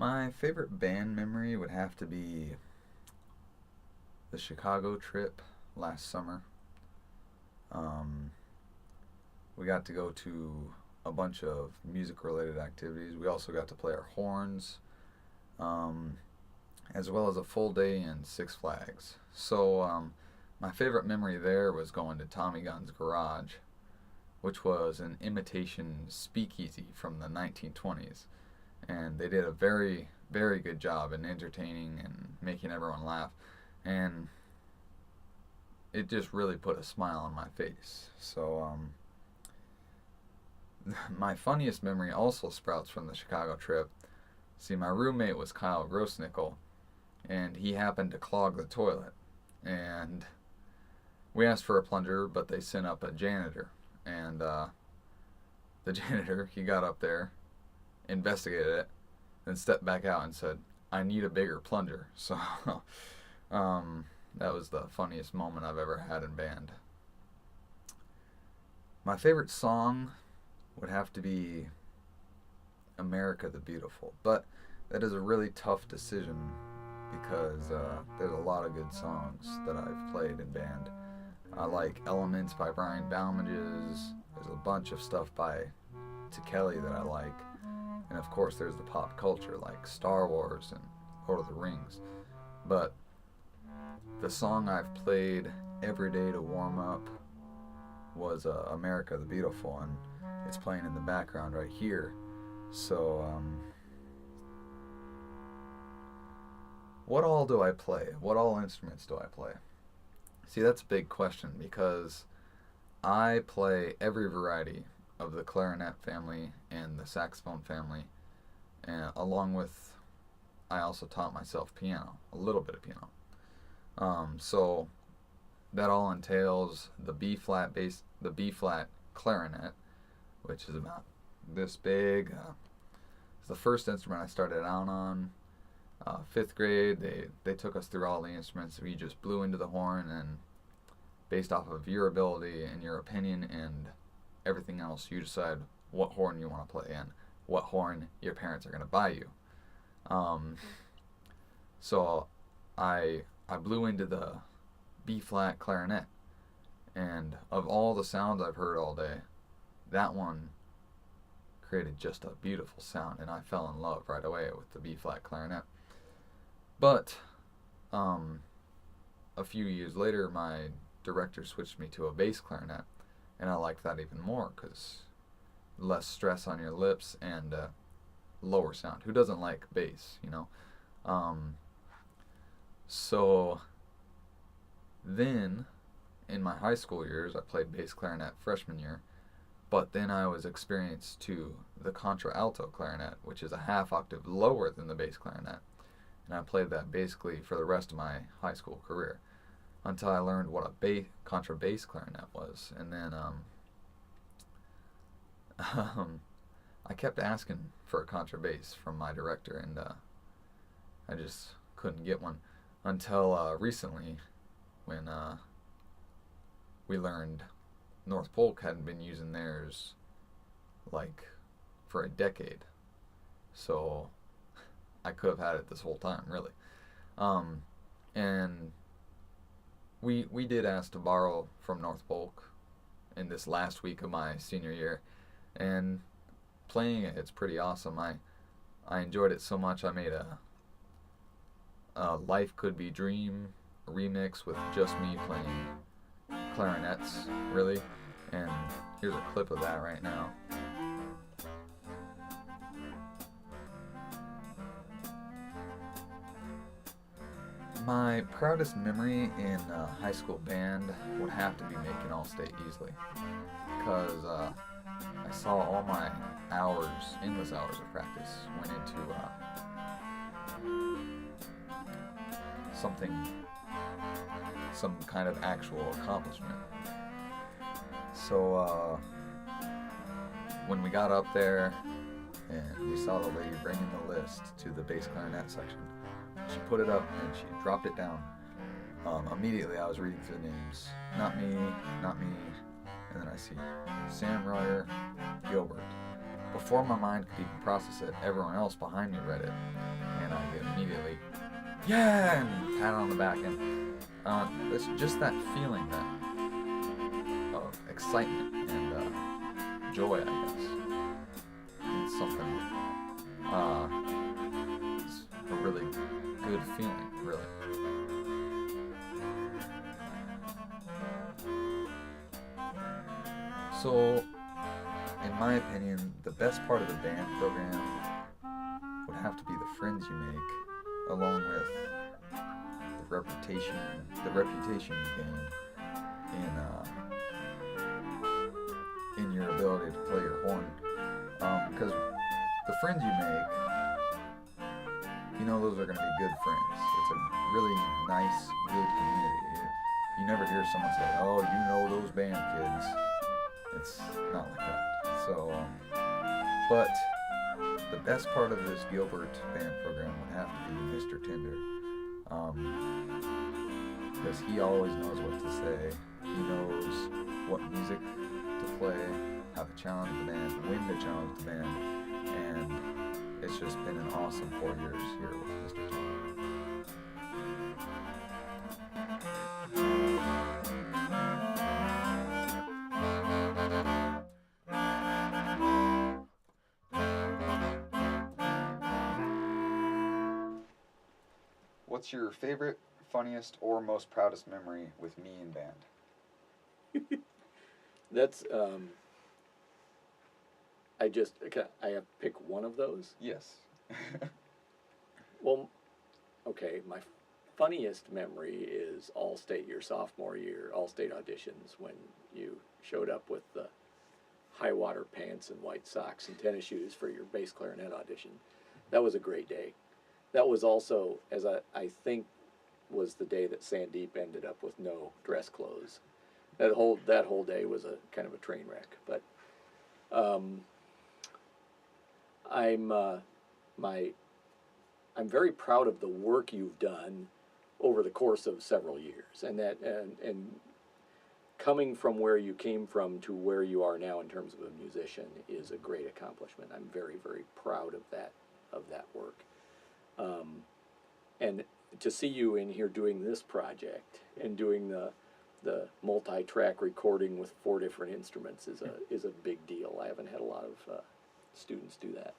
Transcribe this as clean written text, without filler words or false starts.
My favorite band memory would have to be the Chicago trip last summer. Um, we got to go to a bunch of music related activities. We also got to play our horns, um, as well as a full day in Six Flags. My favorite memory there was going to Tommy Gunn's Garage, which was an imitation speakeasy from the 1920s. And they did a very, very good job in entertaining and making everyone laugh. And it just really put a smile on my face. My funniest memory also sprouts from the Chicago trip. See, my roommate was Kyle Grossnickel, and he happened to clog the toilet. And we asked for a plunger, but they sent up a janitor. And the janitor, he got up there, investigated it, then stepped back out and said, "I need a bigger plunger." That was the funniest moment I've ever had in band. My favorite song would have to be America the Beautiful, but that is a really tough decision because there's a lot of good songs that I've played in band. I like Elements by Brian Balmages. There's a bunch of stuff by T. Kelly that I like. And of course there's the pop culture like Star Wars and Lord of the Rings. But the song I've played every day to warm up was America the Beautiful, and it's playing in the background right here. What all do I play? What all instruments do I play? See, that's a big question because I play every variety of the clarinet family and the saxophone family, and along with, I also taught myself piano, a little bit of piano. So that all entails the B flat clarinet, which is about this big. It's the first instrument I started out on. Fifth grade, they took us through all the instruments. We just blew into the horn, and based off of your ability and your opinion and everything else, you decide what horn you want to play and what horn your parents are going to buy you. So I blew into the B flat clarinet, and of all the sounds I've heard all day, that one created just a beautiful sound, and I fell in love right away with the B flat clarinet. But a few years later, my director switched me to a bass clarinet, and I liked that even more because less stress on your lips and lower sound. Who doesn't like bass, you know? So then, in my high school years, I played bass clarinet freshman year, but then I was experienced to the contralto clarinet, which is a half octave lower than the bass clarinet, and I played that basically for the rest of my high school career until I learned what a contrabass clarinet was, and then I kept asking for a contrabass from my director, and I just couldn't get one until recently when we learned North Polk hadn't been using theirs like for a decade. So I could have had it this whole time, really. And we did ask to borrow from North Polk in this last week of my senior year, and playing it, it's pretty awesome. I enjoyed it so much I made a Life Could Be Dream remix with just me playing clarinets, really. And here's a clip of that right now. My proudest memory in high school band would have to be making All-State easily, because I saw all my endless hours of practice went into some kind of actual accomplishment. So when we got up there and we saw the lady bringing the list to the bass clarinet section, she put it up and she dropped it down. Immediately I was reading through the names. Not me, and then I see Sam Royer, Gilbert, before my mind could even process it, everyone else behind me read it, and I get immediately, yeah, and pat on the back, and it's just that feeling of excitement and joy, I guess. It's something, it's a really good feeling, really. So, in my opinion, the best part of the band program would have to be the friends you make, along with the reputation you gain in your ability to play your horn. Because the friends you make, you know those are going to be good friends. It's a really nice, good community. You never hear someone say, "Oh, you know those band kids." It's not like that. So, but the best part of this Gilbert band program would have to be Mr. Tinder. Because he always knows what to say. He knows what music to play, how to challenge the band, when to challenge the band, and it's just been an awesome 4 years here with Mr. Tinder. What's your favorite, funniest, or most proudest memory with me in band? That's I have to pick one of those. Yes. Well, okay, my funniest memory is All-State your sophomore year, All-State auditions, when you showed up with the high water pants and white socks and tennis shoes for your bass clarinet audition. That was a great day. That was also, as I think, was the day that Sandeep ended up with no dress clothes. That whole day was a kind of a train wreck. But I'm very proud of the work you've done over the course of several years, and coming from where you came from to where you are now in terms of a musician is a great accomplishment. I'm very, very proud of that work. And to see you in here doing this project and doing the multi-track recording with 4 different instruments is a big deal. I haven't had a lot of students do that.